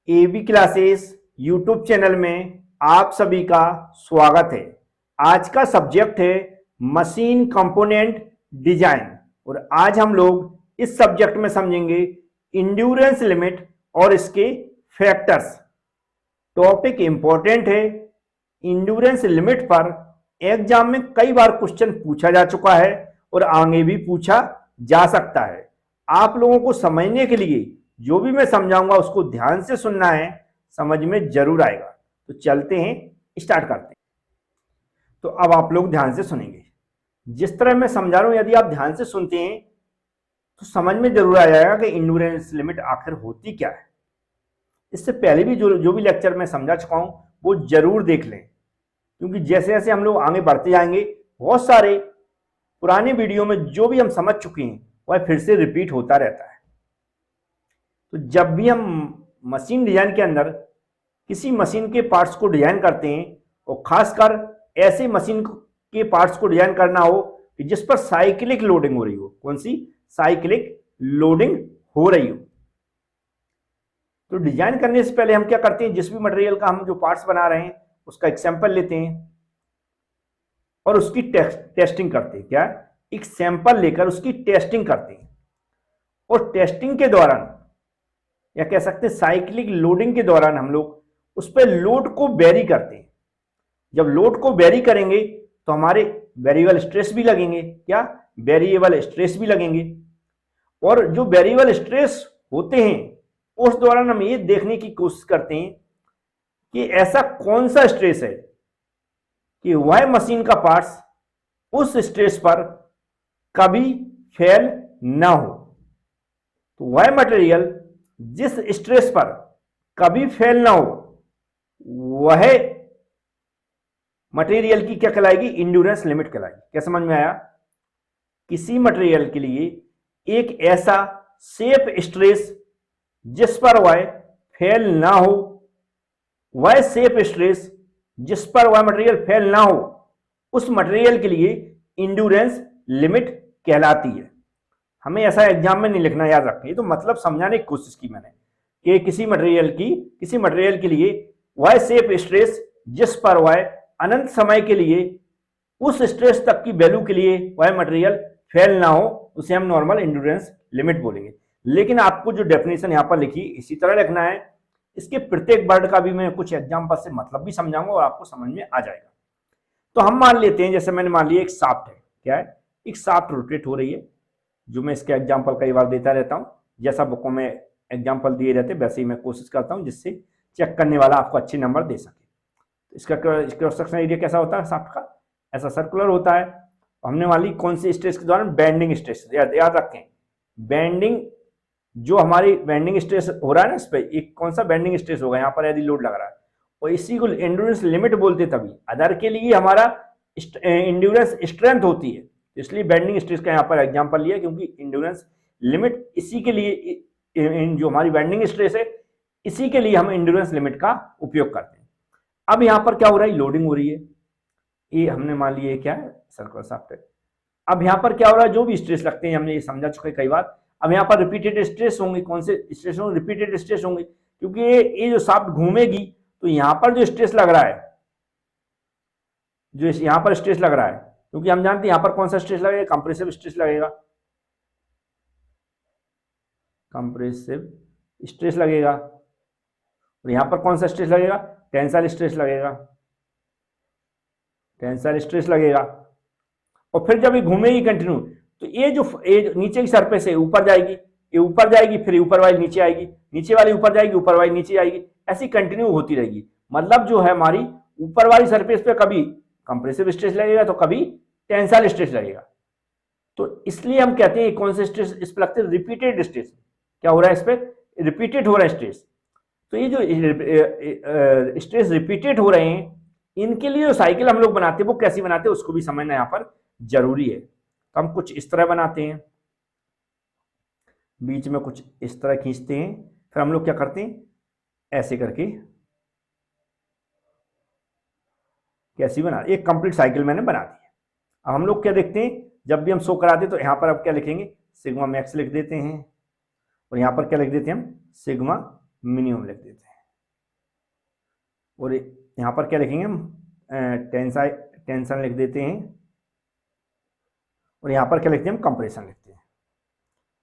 AB classes YouTube channel में आप सभी का स्वागत है। आज का सब्जेक्ट है मशीन कंपोनेंट डिजाइन और आज हम लोग इस सब्जेक्ट में समझेंगे इंड्योरेंस लिमिट और इसके फैक्टर्स। टॉपिक इंपॉर्टेंट है। इंड्योरेंस लिमिट पर एग्जाम में कई बार क्वेश्चन पूछा जा चुका है और आगे भी पूछा जा सकता है। आप लोगों को समझने के लिए जो भी मैं समझाऊंगा उसको ध्यान से सुनना है, समझ में जरूर आएगा। तो चलते हैं, स्टार्ट करते हैं। तो अब आप लोग ध्यान से सुनेंगे। जिस तरह मैं समझा रहा हूं, यदि आप ध्यान से सुनते हैं तो समझ में जरूर आ जाएगा कि इंड्योरेंस लिमिट आखिर होती क्या है। इससे पहले भी जो भी लेक्चर मैं समझा चुका हूं वो जरूर देख लें, क्योंकि जैसे जैसे हम लोग आगे बढ़ते जाएंगे बहुत सारे पुराने वीडियो में जो भी हम समझ चुके हैं वह फिर से रिपीट होता रहता है। तो जब भी हम मशीन डिजाइन के अंदर किसी मशीन के पार्ट्स को डिजाइन करते हैं और खासकर ऐसे मशीन के पार्ट्स को डिजाइन करना हो कि जिस पर साइक्लिक लोडिंग हो रही हो, कौन सी साइक्लिक लोडिंग हो रही हो, तो डिजाइन करने से पहले हम क्या करते हैं, जिस भी मटेरियल का हम जो पार्ट्स बना रहे हैं उसका एक सैंपल लेते हैं और उसकी टेस्टिंग करते हैं। क्या, एक सैंपल लेकर उसकी टेस्टिंग करते हैं और टेस्टिंग के दौरान या कह सकते हैं साइक्लिक लोडिंग के दौरान हम लोग उस पर लोड को वेरी करते हैं। जब लोड को वेरी करेंगे तो हमारे वेरिएबल स्ट्रेस भी लगेंगे। क्या, वेरिएबल स्ट्रेस भी लगेंगे। और जो वेरिएबल स्ट्रेस होते हैं उस दौरान हम ये देखने की कोशिश करते हैं कि ऐसा कौन सा स्ट्रेस है कि वह मशीन का पार्ट्स उस स्ट्रेस पर कभी फेल ना हो। तो वह मटेरियल जिस स्ट्रेस पर कभी फेल ना हो वह मटेरियल की क्या कहलाएगी, इंड्योरेंस लिमिट कहलाएगी। क्या समझ में आया? किसी मटेरियल के लिए एक ऐसा सेफ स्ट्रेस जिस पर वह फेल ना हो, वह सेफ स्ट्रेस जिस पर वह मटेरियल फेल ना हो, उस मटेरियल के लिए इंड्योरेंस लिमिट कहलाती है। हमें ऐसा एग्जाम में नहीं लिखना, याद रखें। तो मतलब समझाने की कोशिश की मैंने कि किसी मटेरियल के लिए वह सेफ स्ट्रेस जिस पर वह अनंत समय के लिए उस स्ट्रेस तक की वैल्यू के लिए वह मटेरियल फेल ना हो, उसे हम नॉर्मल इंड्योरेंस लिमिट बोलेंगे। लेकिन आपको जो डेफिनेशन यहां पर लिखी इसी तरह लिखना है। इसके प्रत्येक वर्ड का भी मैं कुछ एग्जाम्पल से मतलब भी समझाऊंगा और आपको समझ में आ जाएगा। तो हम मान लेते हैं, जैसे मैंने मान लिया एक शाफ्ट है। क्या है? एक शाफ्ट रोटेट हो रही है, जो मैं इसके एग्जाम्पल कई बार देता रहता हूं। जैसा बुकों में एग्जाम्पल दिए रहते वैसे ही मैं कोशिश करता हूं जिससे चेक करने वाला आपको अच्छे नंबर दे सके। इसका क्रॉस सेक्शनल एरिया कैसा होता है शाफ्ट का? ऐसा सर्कुलर होता है। हमने मान ली कौन सी स्ट्रेस के दौरान, बेंडिंग स्ट्रेस। याद रखें, बेंडिंग, जो हमारी बेंडिंग स्ट्रेस हो रहा है ना, इस पर एक कौन सा बेंडिंग स्ट्रेस होगा यहाँ पर यदि लोड लग रहा है, और इसी को इंड्योरेंस लिमिट बोलते। तभी अदर के लिए हमारा इंड्योरेंस स्ट्रेंथ होती है, इसलिए बेंडिंग स्ट्रेस का यहाँ पर एग्जांपल लिया, क्योंकि इंड्योरेंस लिमिट इसी के लिए, जो हमारी बेंडिंग स्ट्रेस है इसी के लिए हम इंड्योरेंस लिमिट का उपयोग करते हैं। अब यहाँ पर क्या हो रहा है, लोडिंग हो रही है। ये हमने मान लिया क्या है, सर्कुलर शाफ्ट है। अब यहाँ पर क्या हो रहा है, जो भी स्ट्रेस लगते हैं हमने ये समझा चुके कई बार। अब यहाँ पर रिपीटेड स्ट्रेस होंगे। कौन से स्ट्रेस होंगे? रिपीटेड स्ट्रेस होंगे, क्योंकि ये जो शाफ्ट घूमेगी तो यहाँ पर जो स्ट्रेस लग रहा है, जो यहाँ पर स्ट्रेस लग रहा है, क्योंकि हम जानते हैं यहाँ पर कौन सा स्ट्रेस लगेगा, कंप्रेसिव स्ट्रेस लगेगा। कंप्रेसिव स्ट्रेस लगेगा। और यहाँ पर कौन सा स्ट्रेस लगेगा? टेंसाइल स्ट्रेस लगेगा। टेंसाइल स्ट्रेस लगेगा। और फिर जब ये घूमेगी कंटिन्यू तो ये जो नीचे की सरफेस है ऊपर जाएगी, ये ऊपर जाएगी, फिर ऊपर वाली नीचे आएगी, नीचे वाली ऊपर जाएगी, ऊपर वाली नीचे आएगी, ऐसी कंटिन्यू होती रहेगी। मतलब जो है हमारी ऊपर वाली सरफेस पे कभी कंप्रेसिव स्ट्रेस लगेगा तो कभी टेंसाइल स्ट्रेस लगेगा। तो इसलिए हम कहते हैं कौन से स्ट्रेस इस पर लगते हैं, रिपीटेड स्ट्रेस। क्या हो रहा है, इस पर रिपीटेड हो रहा है स्ट्रेस। तो ये जो स्ट्रेस रिपीटेड हो रहे हैं, इनके लिए जो साइकिल हम लोग बनाते हैं वो कैसी बनाते हैं उसको भी समझना यहाँ पर जरूरी है। तो हम कुछ इस तरह बनाते हैं, बीच में कुछ इस तरह खींचते हैं, फिर हम लोग क्या करते हैं, ऐसे करके कैसी बना, एक कंप्लीट साइकिल मैंने बना दी है। अब हम लोग क्या देखते हैं, जब भी हम शो कराते हैं तो यहाँ पर अब क्या लिखेंगे, सिग्मा मैक्स लिख देते हैं, और यहाँ पर क्या लिख देते हैं हम, सिग्मा मिनिमम लिख देते हैं। और यहाँ पर क्या लिखेंगे हम, टेंशन लिख देते हैं, और यहाँ पर क्या लिखते हैं हम, कंप्रेशन लिखते हैं।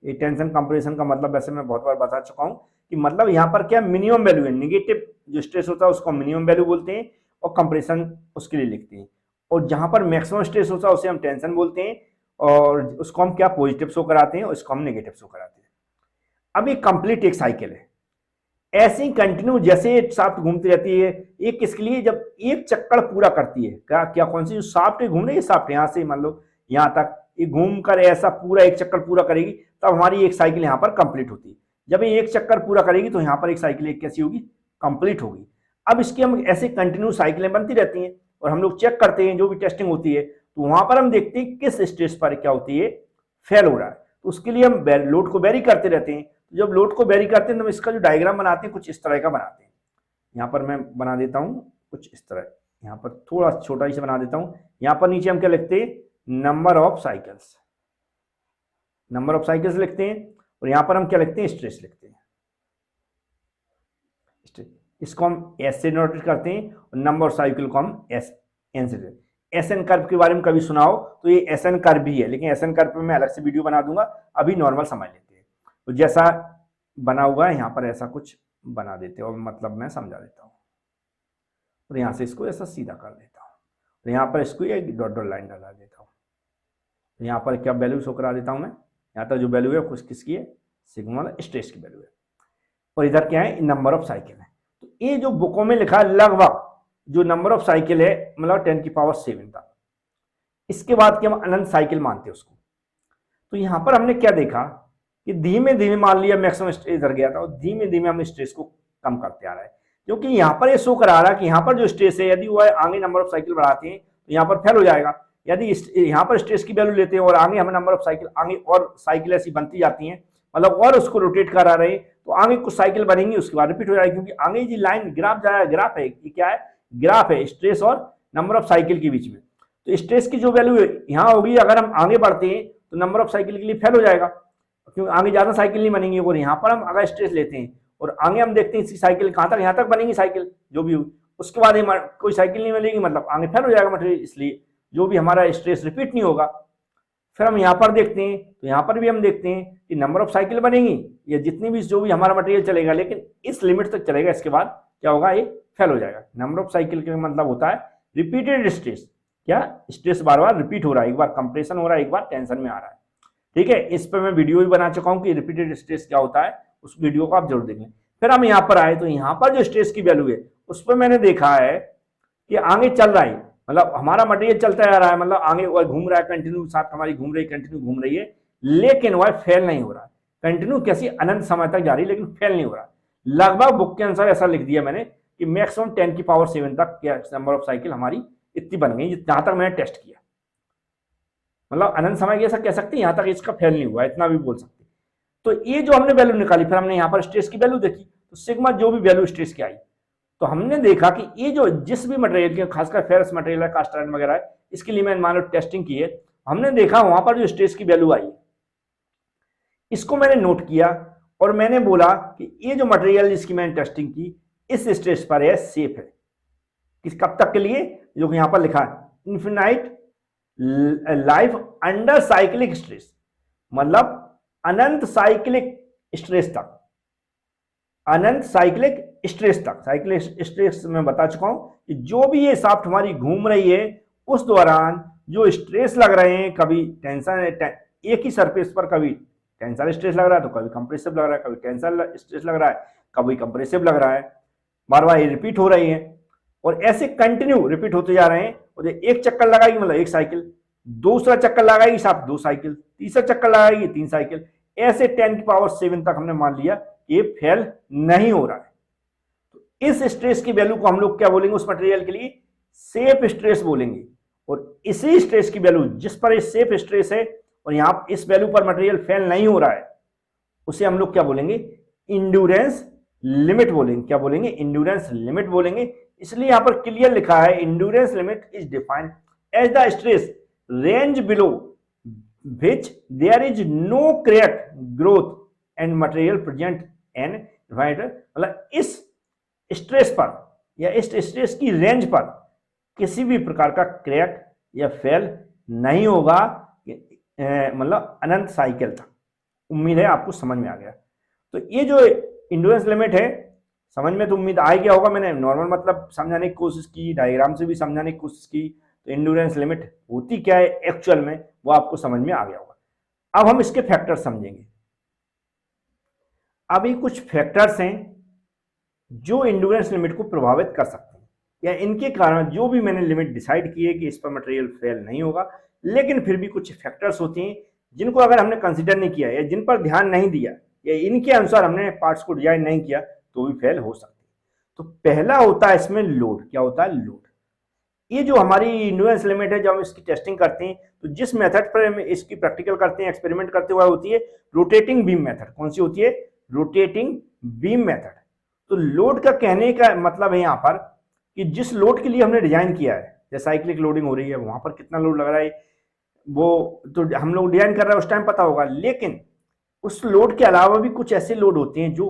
ये टेंशन कंप्रेशन का मतलब वैसे मैं बहुत बार बता चुका हूँ कि मतलब यहाँ पर क्या मिनिमम वैल्यू है, नेगेटिव जो स्ट्रेस होता है उसको मिनिमम वैल्यू बोलते हैं, और कंप्रेशन उसके लिए लिखते हैं। और जहां पर मैक्सिमम स्ट्रेस होता है उसे हम टेंशन बोलते हैं, और उसको हम क्या पॉजिटिव शो कराते हैं और इसको हम नेगेटिव शो कराते हैं। अब ये कंप्लीट एक साइकिल है, ऐसे ही कंटिन्यू जैसे शाफ्ट घूमती रहती है। एक किसके लिए, जब एक चक्कर पूरा करती है, क्या क्या कौन सी जो शाफ्ट घूम रही है, शाफ्ट यहाँ से मान लो यहाँ तक ये घूम कर ऐसा पूरा एक चक्कर पूरा करेगी, तब हमारी एक साइकिल यहाँ पर कंप्लीट होती है। जब ये एक चक्कर पूरा करेगी तो यहाँ पर एक साइकिल एक कैसी होगी, कंप्लीट होगी। अब इसकी हम ऐसे कंटिन्यू साइकिलें बनती रहती हैं, और हम लोग चेक करते हैं जो भी टेस्टिंग होती है, तो वहां पर हम देखते हैं किस स्टेज पर क्या होती है, फेल हो रहा है। तो उसके लिए हम लोड को वेरी करते रहते हैं। जब लोड को वेरी करते हैं तो हम इसका जो डायग्राम बनाते हैं कुछ इस तरह का बनाते हैं। यहाँ पर मैं बना देता हूँ कुछ इस तरह, यहाँ पर थोड़ा छोटा ही से बना देता हूँ। यहाँ पर नीचे हम क्या लिखते हैं, number of cycles, number of cycles लिखते हैं, और यहाँ पर हम क्या लिखते हैं, स्ट्रेस लिखते हैं। इसको हम एस से नोट करते हैं, और नंबर ऑफ साइकिल को हम एस एन से देते हैं। एस एन कर्व के बारे में कभी सुनाओ तो ये एस एन कर्व भी है, लेकिन एस एन कर्व पे मैं अलग से वीडियो बना दूंगा, अभी नॉर्मल समझ लेते हैं। तो जैसा बना हुआ है यहाँ पर ऐसा कुछ बना देते हैं, और मतलब मैं समझा देता हूँ। और यहाँ से इसको ऐसा सीधा कर देता हूँ, तो यहाँ पर इसको एक डॉट डॉट लाइन लगा देता हूँ। तो यहाँ पर क्या वैल्यू शो करा देता हूँ मैं, यहाँ तक जो वैल्यू है कुछ किसकी है, सिग्मा स्ट्रेस की वैल्यू है, और इधर क्या है, नंबर ऑफ साइकिल है। तो ये जो बुकों में लिखा है लगभग जो नंबर ऑफ साइकिल है मतलब 10⁷ तक, इसके बाद की हम अनंत साइकिल मानते हैं उसको। तो यहां पर हमने क्या देखा कि धीमे धीमे मान लिया मैक्सिमम स्ट्रेस इधर गया था, और धीमे धीमे हम स्ट्रेस को कम करते आ रहे हैं, क्योंकि यहाँ पर ये शो करा रहा है कि यहाँ पर जो स्ट्रेस है यदि वो आगे नंबर ऑफ साइकिल बढ़ाते हैं तो यहाँ पर फेल हो जाएगा। यदि यहाँ पर स्ट्रेस की वैल्यू लेते हैं और आगे हमें नंबर ऑफ साइकिल आगे और साइकिल ऐसी बनती जाती हैं, मतलब और उसको रोटेट करा रहे हैं, तो आगे कुछ साइकिल बनेंगी, उसके बाद रिपीट हो जाएगी। क्योंकि आगे जी लाइन ग्राफ जा रहा है, ग्राफ है, ये क्या है, ग्राफ है स्ट्रेस और नंबर ऑफ साइकिल के बीच में। तो स्ट्रेस की जो वैल्यू यहाँ होगी, अगर हम आगे बढ़ते हैं तो नंबर ऑफ साइकिल के लिए फेल हो जाएगा, क्योंकि आगे ज्यादा साइकिल नहीं बनेंगी। और यहाँ पर हम अगर स्ट्रेस लेते हैं और आगे हम देखते हैं इसकी साइकिल कहाँ तक, यहाँ तक बनेगी साइकिल जो भी हुई, उसके बाद कोई साइकिल नहीं मिलेगी, मतलब आगे फेल हो जाएगा मटेरियल, इसलिए जो भी हमारा स्ट्रेस रिपीट नहीं होगा। फिर हम यहाँ पर देखते हैं तो यहाँ पर भी हम देखते हैं कि नंबर ऑफ साइकिल बनेगी या जितनी भी जो भी हमारा मटेरियल चलेगा, लेकिन इस लिमिट तक चलेगा, इसके बाद क्या होगा, ये फेल हो जाएगा। नंबर ऑफ साइकिल का मतलब होता है रिपीटेड स्ट्रेस, क्या स्ट्रेस बार बार रिपीट हो रहा है, एक बार कंप्रेशन हो रहा है, एक बार टेंशन में आ रहा है। ठीक है, इस पर मैं वीडियो भी बना चुका हूँ कि रिपीटेड स्ट्रेस क्या होता है, उस वीडियो को आप जरूर देख लें। फिर हम यहाँ पर आए तो यहाँ पर जो स्ट्रेस की वैल्यू है उस पर मैंने देखा है कि आगे चल रहा है, मतलब हमारा मटेरियल चलता जा रहा है, मतलब आगे वह घूम रहा है, कंटिन्यू साथ हमारी घूम रही, कंटिन्यू घूम रही है, लेकिन वह फेल नहीं हो रहा है, कंटिन्यू कैसी अनंत समय तक जा रही है, लेकिन फेल नहीं हो रहा। लगभग बुक के अनुसार ऐसा लिख दिया मैंने कि मैक्सिमम 10⁷ तक नंबर ऑफ साइकिल हमारी इतनी बन गई, जहां तक मैंने टेस्ट किया, मतलब अनंत समय की ऐसा कह सकते हैं, यहां तक इसका फेल नहीं हुआ, इतना भी बोल सकते। तो ये जो हमने वैल्यू निकाली, फिर हमने यहाँ पर स्ट्रेस की वैल्यू देखी, तो सिग्मा जो भी वैल्यू स्ट्रेस की आई, तो हमने देखा कि ये जो जिस भी मटेरियल की, खासकर फेरस मटेरियल है, कास्ट आयरन वगैरह है, इसके लिए मैंने मान लो टेस्टिंग की है, हमने देखा वहां पर जो स्ट्रेस की वैल्यू आई, इसको मैंने नोट किया और मैंने बोला कि ये जो मटेरियल जिसकी मैंने टेस्टिंग की इस स्ट्रेस पर है, सेफ है। किस कब तक के लिए, जो यहां पर लिखा है infinite life under cyclic stress, मतलब अनंत साइक्लिक स्ट्रेस तक, अनंत साइक्लिक स्ट्रेस तक। साइक्लिक स्ट्रेस में बता चुका हूं कि जो भी ये शाफ्ट हमारी घूम रही है उस दौरान जो स्ट्रेस लग रहे हैं, कभी टेंशन, एक ही सरफेस पर कभी टेंसल स्ट्रेस लग रहा है, तो कभी कंप्रेसिव लग रहा है, कभी टेंसल स्ट्रेस लग रहा है, कभी कंप्रेसिव लग रहा है, बार बार ये रिपीट हो रही है, और ऐसे कंटिन्यू रिपीट होते जा रहे हैं। और एक चक्कर लगाएगी मतलब एक साइकिल, दूसरा चक्कर लगाएगी शाफ्ट 2 साइकिल, तीसरा चक्कर लगाएगी 3 साइकिल, ऐसे 10⁷ तक हमने मान लिया ये फेल नहीं हो रहा है। तो इस स्ट्रेस की वैल्यू को हम लोग क्या बोलेंगे, उस मटेरियल के लिए सेफ स्ट्रेस बोलेंगे। और इसी स्ट्रेस की वैल्यू जिस पर ये सेफ स्ट्रेस है और यहां इस वैल्यू पर मटेरियल फेल नहीं हो रहा है, उसे हम लोग क्या बोलेंगे, इंड्योरेंस लिमिट बोलेंगे। क्या बोलेंगे, इंड्योरेंस लिमिट बोलेंगे। इसलिए यहां पर क्लियर लिखा है, endurance limit is defined as the stress range below which there is no crack growth and material present an divider. मतलब इस स्ट्रेस पर, या इस स्ट्रेस की रेंज पर किसी भी प्रकार का क्रैक या फेल नहीं होगा, मतलब अनंत साइकिल तक। उम्मीद है आपको समझ में आ गया। तो ये जो इंड्योरेंस लिमिट है, समझ में तो उम्मीद आ गया होगा। मैंने नॉर्मल मतलब समझाने की कोशिश की, डायग्राम से भी समझाने की कोशिश की। तो इंड्योरेंस लिमिट होती क्या है एक्चुअल में, वो आपको समझ में आ गया होगा। अब हम इसके फैक्टर समझेंगे। अभी कुछ फैक्टर्स हैं जो इंड्योरेंस लिमिट को प्रभावित कर सकते हैं, या इनके कारण जो भी मैंने लिमिट डिसाइड की है कि इस पर मटेरियल फेल नहीं होगा, लेकिन फिर भी कुछ फैक्टर्स होते हैं जिनको अगर हमने कंसिडर नहीं किया या जिन पर ध्यान नहीं दिया या इनके अनुसार हमने पार्ट्स को डिजाइन नहीं किया तो भी फेल हो सकते हैं। तो पहला होता है इसमें लोड। क्या होता है? लोड। ये जो हमारी इंड्योरेंस लिमिट है, जब हम इसकी टेस्टिंग करते हैं तो जिस मेथड पर हम इसकी प्रैक्टिकल करते हैं, एक्सपेरिमेंट करते हुए, होती है रोटेटिंग बीम मेथड। कौन सी होती है? Rotating beam method. तो लोड का कहने का मतलब है यहाँ पर कि जिस लोड के लिए हमने डिजाइन किया है, जैसे साइक्लिक लोडिंग हो रही है, वहां पर कितना लोड लग रहा है वो तो हम लोग डिजाइन कर रहे हैं उस टाइम पता होगा, लेकिन उस लोड के अलावा भी कुछ ऐसे लोड होते हैं जो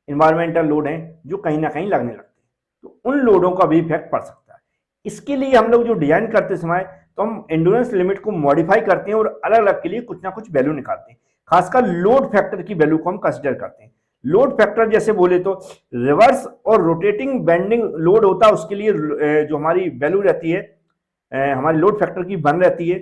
इन्वायरमेंटल लोड हैं, जो कहीं ना कहीं लगने लगते हैं। तो उन लोडों का भी इफेक्ट पड़ सकता है। इसके लिए हम लोग जो डिजाइन करते समय तो हम एंड्योरेंस लिमिट को मॉडिफाई करते हैं और अलग अलग के लिए कुछ ना कुछ वैल्यू निकालते हैं। खासकर लोड फैक्टर की वैल्यू को हम कंसिडर करते हैं। लोड फैक्टर जैसे बोले तो रिवर्स और रोटेटिंग बेंडिंग लोड होता है, उसके लिए जो हमारी वैल्यू रहती है, हमारी लोड फैक्टर की 1 रहती है।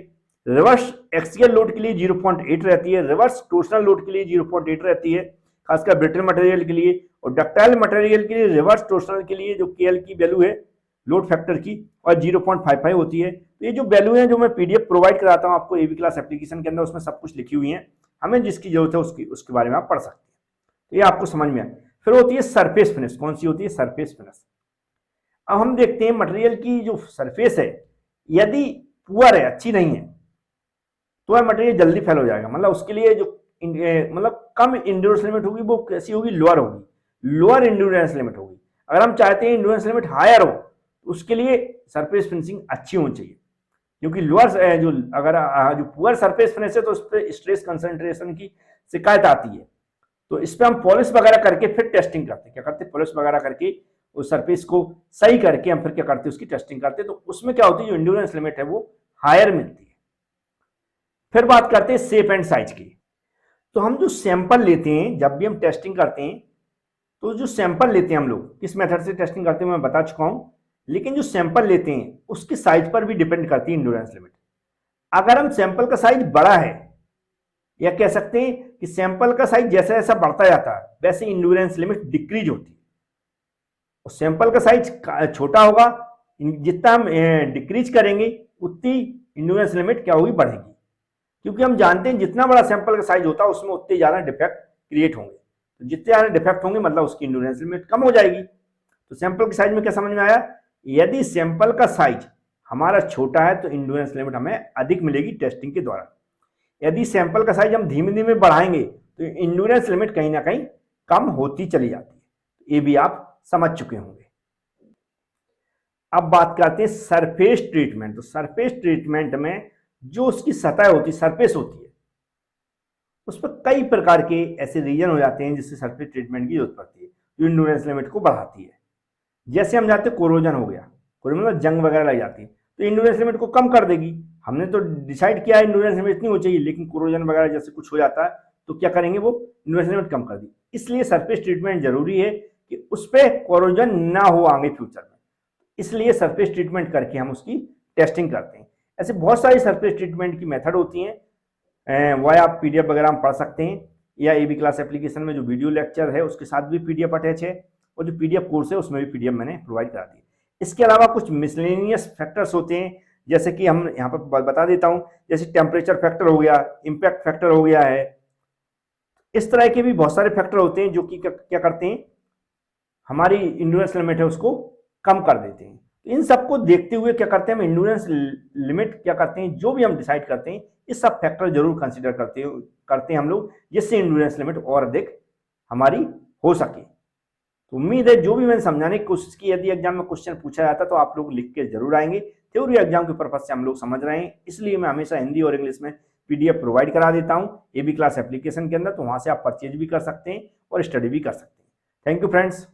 रिवर्स एक्सियल लोड के लिए 0.8 रहती है। रिवर्स टोर्सनल लोड के लिए 0.8 रहती है, खासकर ब्रिटल मटेरियल के लिए। और डक्टाइल मटेरियल के लिए रिवर्स टोर्सनल के लिए जो केएल की वैल्यू है लोड फैक्टर की, और 0.55 होती है। तो ये जो वैल्यू है जो मैं पीडीएफ प्रोवाइड कराता हूँ आपको एबी क्लास एप्लीकेशन के अंदर, उसमें सब कुछ लिखी हुई है। हमें जिसकी जरूरत है उसके बारे में आप पढ़ सकते हैं। तो ये आपको समझ में आए। फिर होती है सरफेस फिनिश। कौन सी होती है? Surface finish. अब हम देखते हैं मटेरियल की जो सरफेस है, यदि पुअर है, अच्छी नहीं है, तो वह मटेरियल जल्दी फेल हो जाएगा। मतलब उसके लिए जो मतलब कम इंड्योरेंस लिमिट होगी वो कैसी होगी? लोअर होगी, लोअर इंड्योरेंस लिमिट होगी। अगर हम चाहते हैं इंड्योरेंस लिमिट हायर हो तो उसके लिए सरफेस फिनिशिंग अच्छी होनी चाहिए, क्योंकि लोअर जो अगर जो पुअर सरफेस फिनिश है तो उस पर स्ट्रेस कंसंट्रेशन की शिकायत आती है। तो इस पर हम पॉलिश वगैरह करके फिर टेस्टिंग करते हैं। क्या करते हैं? पॉलिश वगैरह करके उस सरफेस को सही करके हम फिर क्या करते हैं? उसकी टेस्टिंग करते हैं। तो उसमें क्या होती है? जो इंड्योरेंस लिमिट है वो हायर मिलती है। फिर बात करते हैं शेप एंड साइज की। तो हम जो सैंपल लेते हैं, जब भी हम टेस्टिंग करते हैं, तो जो सैंपल लेते हैं हम लोग किस मेथड से टेस्टिंग करते हैं मैं बता चुका हूं, लेकिन जो सैंपल लेते हैं उसके साइज पर भी डिपेंड करती है इंड्योरेंस लिमिट। अगर हम सैंपल का साइज बड़ा है, या कह सकते हैं कि सैंपल का साइज जैसा जैसा बढ़ता जाता है वैसे इंड्योरेंस लिमिट डिक्रीज होती है। और सैंपल का साइज छोटा होगा, जितना हम डिक्रीज करेंगे उतनी इंड्योरेंस लिमिट क्या होगी? बढ़ेगी। क्योंकि हम जानते हैं जितना बड़ा सैंपल का साइज होता है उसमें उतने ज्यादा डिफेक्ट क्रिएट होंगे। तो जितने ज्यादा डिफेक्ट होंगे मतलब उसकी इंड्योरेंस लिमिट कम हो जाएगी। तो सैंपल के साइज में क्या समझ में आया? यदि सैंपल का साइज हमारा छोटा है तो इंड्योरेंस लिमिट हमें अधिक मिलेगी टेस्टिंग के द्वारा। यदि सैंपल का साइज हम धीमे धीमे बढ़ाएंगे तो इंड्योरेंस लिमिट कहीं ना कहीं कम होती चली जाती है। ये भी आप समझ चुके होंगे। अब बात करते हैं सरफेस ट्रीटमेंट। तो सरफेस ट्रीटमेंट में जो उसकी सतह होती है, सरफेस होती है, उस पर कई प्रकार के ऐसे रीजन हो जाते हैं जिससे सरफेस ट्रीटमेंट की जरूरत पड़ती है, जो इंड्योरेंस लिमिट को बढ़ाती है। जैसे हम जानते हैं कोरोजन हो गया, कोरोजन मतलब जंग वगैरह लग जाती है, तो इंड्योरेंस लिमिट को कम कर देगी। हमने तो डिसाइड किया है इंड्योरेंस लिमिट इतनी हो चाहिए, लेकिन कोरोजन वगैरह जैसे कुछ हो जाता है तो क्या करेंगे? वो इंड्योरेंस लिमिट कम कर दी। इसलिए सरफेस ट्रीटमेंट जरूरी है कि उस पर कोरोजन ना हो आगे फ्यूचर में। इसलिए सरफेस ट्रीटमेंट करके हम उसकी टेस्टिंग करते हैं। ऐसे बहुत सारी सरफेस ट्रीटमेंट की मेथड होती हैं, वह आप पीडीएफ वगैरह में पढ़ सकते हैं, या एबी क्लास एप्लीकेशन में जो वीडियो लेक्चर है उसके साथ भी पीडीएफ अटैच है, और जो पीडीएफ कोर्स है उसमें भी पीडीएफ मैंने प्रोवाइड करा दी। इसके अलावा कुछ मिसलेनियस फैक्टर्स होते हैं, जैसे कि हम यहाँ पर बता देता हूँ, जैसे टेम्परेचर फैक्टर हो गया, इम्पैक्ट फैक्टर हो गया है। इस तरह के भी बहुत सारे फैक्टर होते हैं जो कि क्या करते हैं? हमारी इंड्योरेंस लिमिट है उसको कम कर देते हैं। इन सबको देखते हुए क्या करते हैं? हम इंड्योरेंस लिमिट क्या करते हैं, जो भी हम डिसाइड करते हैं इस सब फैक्टर जरूर कंसीडर करते हैं हम लोग, जिससे इंड्योरेंस लिमिट और अधिक हमारी हो सके। तो उम्मीद है जो भी मैंने समझाने की कोशिश की, यदि एग्जाम में क्वेश्चन पूछा जाता तो आप लोग लिख के जरूर आएंगे। थ्योरी एग्जाम के पर्पज से हम लोग समझ रहे हैं, इसलिए मैं हमेशा हिंदी और इंग्लिश में पीडीएफ प्रोवाइड करा देता हूँ एबी क्लास एप्लीकेशन के अंदर, तो वहां से आप परचेज भी कर सकते हैं और स्टडी भी कर सकते हैं। Thank you friends.